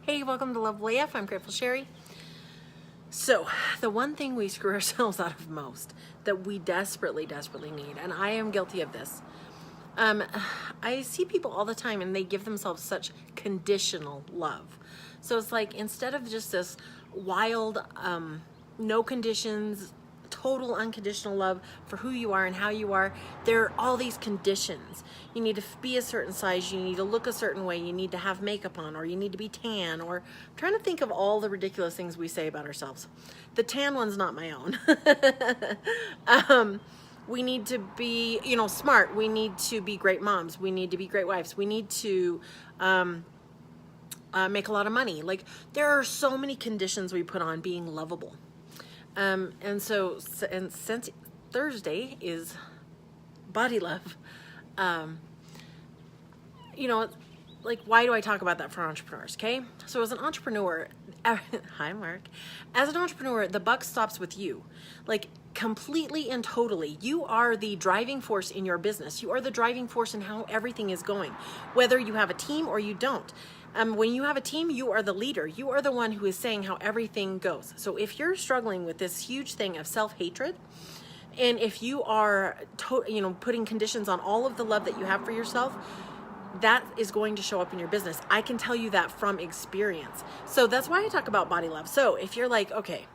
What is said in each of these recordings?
Hey, welcome to Loveable AF. I'm Grateful Sherry. So, the one thing we screw ourselves out of most that we desperately need, and I am guilty of this. I see people all the time and they give themselves such conditional love. So it's like instead of just this wild, no conditions, total unconditional love for who you are and how you are, there are all these conditions. You need to be a certain size, you need to look a certain way, you need to have makeup on, or you need to be tan, or I'm trying to think of all the ridiculous things we say about ourselves. The tan one's not my own. We need to be, smart. We need to be great moms. We need to be great wives. We need to make a lot of money. Like, there are so many conditions we put on being lovable. And since Thursday is body love, like, why do I talk about that for entrepreneurs? Okay. So as an entrepreneur, hi, Mark. As an entrepreneur, the buck stops with you. Like, completely and totally, you are the driving force in your business. You are the driving force in how everything is going, whether you have a team or you don't. When you have a team, you are the leader. You are the one who is saying how everything goes. So if you're struggling with this huge thing of self-hatred, and if you are putting conditions on all of the love that you have for yourself, that is going to show up in your business. I can tell you that from experience. So that's why I talk about body love. So if you're like, okay,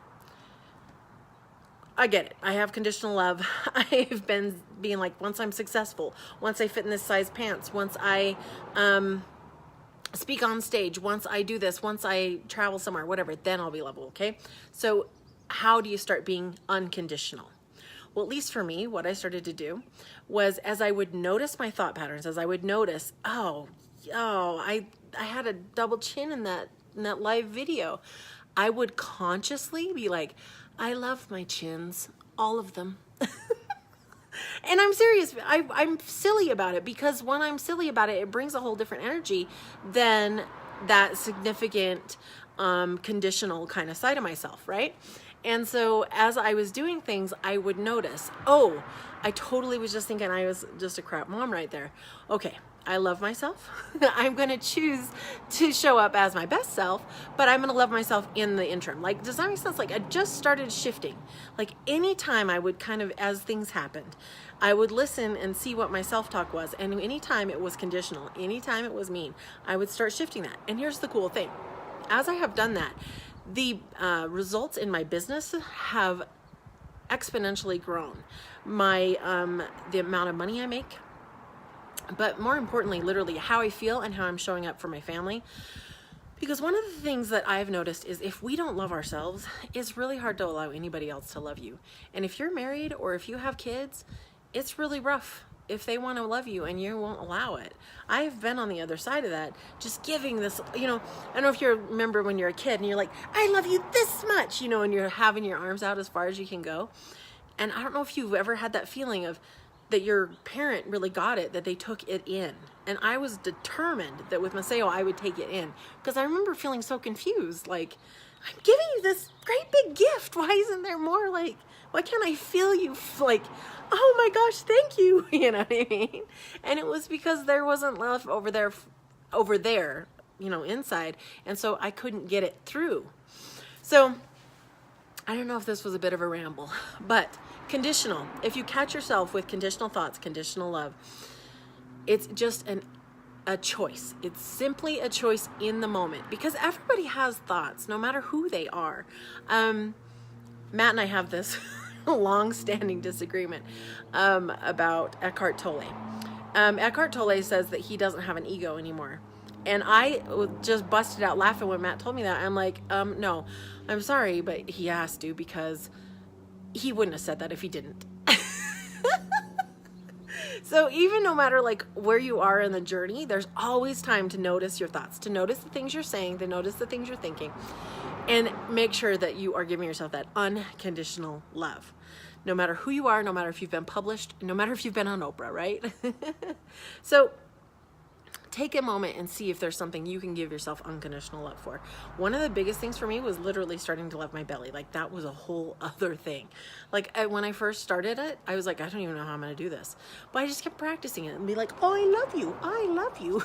I get it. I have conditional love. I've been being like, once I'm successful, once I fit in this size pants, once I speak on stage, once I do this, once I travel somewhere, whatever, then I'll be lovable, okay? So how do you start being unconditional? Well, at least for me, what I started to do was, as I would notice my thought patterns, as I would notice, I had a double chin in that live video, I would consciously be like, I love my chins, all of them. And I'm serious. I'm silly about it, because when I'm silly about it, it brings a whole different energy than that significant conditional kind of side of myself, right? And so as I was doing things, I would notice, oh, I totally was just thinking I was just a crap mom right there. Okay, I love myself. I'm going to choose to show up as my best self, but I'm going to love myself in the interim. Like, does that make sense? Like, I just started shifting. Like, anytime I would kind of, as things happened, I would listen and see what my self-talk was. And anytime it was conditional, anytime it was mean, I would start shifting that. And here's the cool thing. As I have done that, the results in my business have exponentially grown. The amount of money I make, but more importantly, literally how I feel and how I'm showing up for my family. Because one of the things that I've noticed is, if we don't love ourselves, it's really hard to allow anybody else to love you. And if you're married or if you have kids, it's really rough if they want to love you and you won't allow it. I've been on the other side of that, just giving this, I don't know if you remember when you're a kid and you're like, I love you this much, and you're having your arms out as far as you can go. And I don't know if you've ever had that feeling of that your parent really got it, that they took it in. And I was determined that with Maseo, I would take it in, because I remember feeling so confused. Like, I'm giving you this great big gift. Why isn't there more? Like, why can't I feel you? Like, oh my gosh, thank you. You know what I mean? And it was because there wasn't love over there, inside. And so I couldn't get it through. So I don't know if this was a bit of a ramble, but conditional. If you catch yourself with conditional thoughts, conditional love, it's just a choice. It's simply a choice in the moment, because everybody has thoughts, no matter who they are. Matt and I have this long-standing disagreement about Eckhart Tolle. Eckhart Tolle says that he doesn't have an ego anymore. And I just busted out laughing when Matt told me that. I'm like, no, I'm sorry, but he has to, because he wouldn't have said that if he didn't. So even no matter like where you are in the journey, there's always time to notice your thoughts, to notice the things you're saying, to notice the things you're thinking, and make sure that you are giving yourself that unconditional love. No matter who you are, no matter if you've been published, no matter if you've been on Oprah, right? So take a moment and see if there's something you can give yourself unconditional love for. One of the biggest things for me was literally starting to love my belly. Like, that was a whole other thing. Like, when I first started it, I was like, I don't even know how I'm going to do this. But I just kept practicing it and be like, oh, I love you. I love you.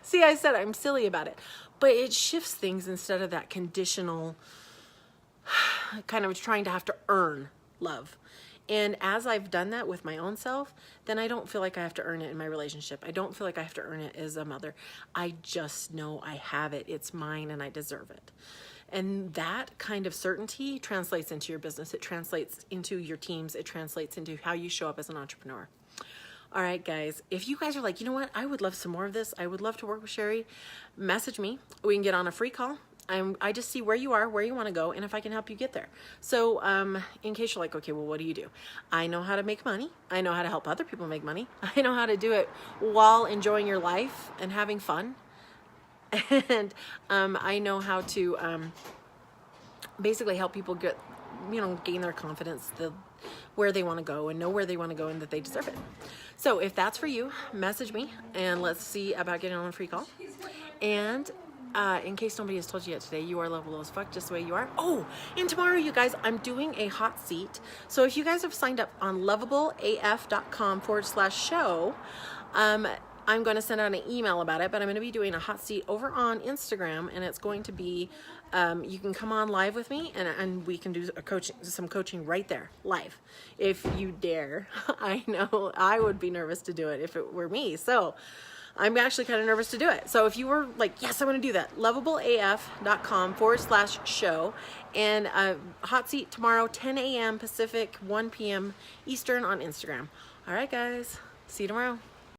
See, I said I'm silly about it, but it shifts things instead of that conditional kind of trying to have to earn love. And as I've done that with my own self, then I don't feel like I have to earn it in my relationship. I don't feel like I have to earn it as a mother. I just know I have it. It's mine and I deserve it. And that kind of certainty translates into your business. It translates into your teams. It translates into how you show up as an entrepreneur. All right, guys, if you guys are like, you know what, I would love some more of this. I would love to work with Sherry. Message me. We can get on a free call. I just see where you are, where you want to go, and if I can help you get there. So in case you're like, okay, well, what do you do? I know how to make money. I know how to help other people make money. I know how to do it while enjoying your life and having fun. And I know how to basically help people get, gain their confidence, where they want to go and know where they want to go and that they deserve it. So if that's for you, message me and let's see about getting on a free call. And in case nobody has told you yet today, you are lovable as fuck just the way you are. Oh, and tomorrow, you guys, I'm doing a hot seat. So if you guys have signed up on loveableaf.com/show, I'm going to send out an email about it, but I'm going to be doing a hot seat over on Instagram, and it's going to be, you can come on live with me, and we can do some coaching right there, live, if you dare. I know I would be nervous to do it if it were me, so I'm actually kind of nervous to do it. So if you were like, yes, I want to do that, loveableaf.com/show, and hot seat tomorrow, 10 a.m. Pacific, 1 p.m. Eastern on Instagram. All right, guys, see you tomorrow.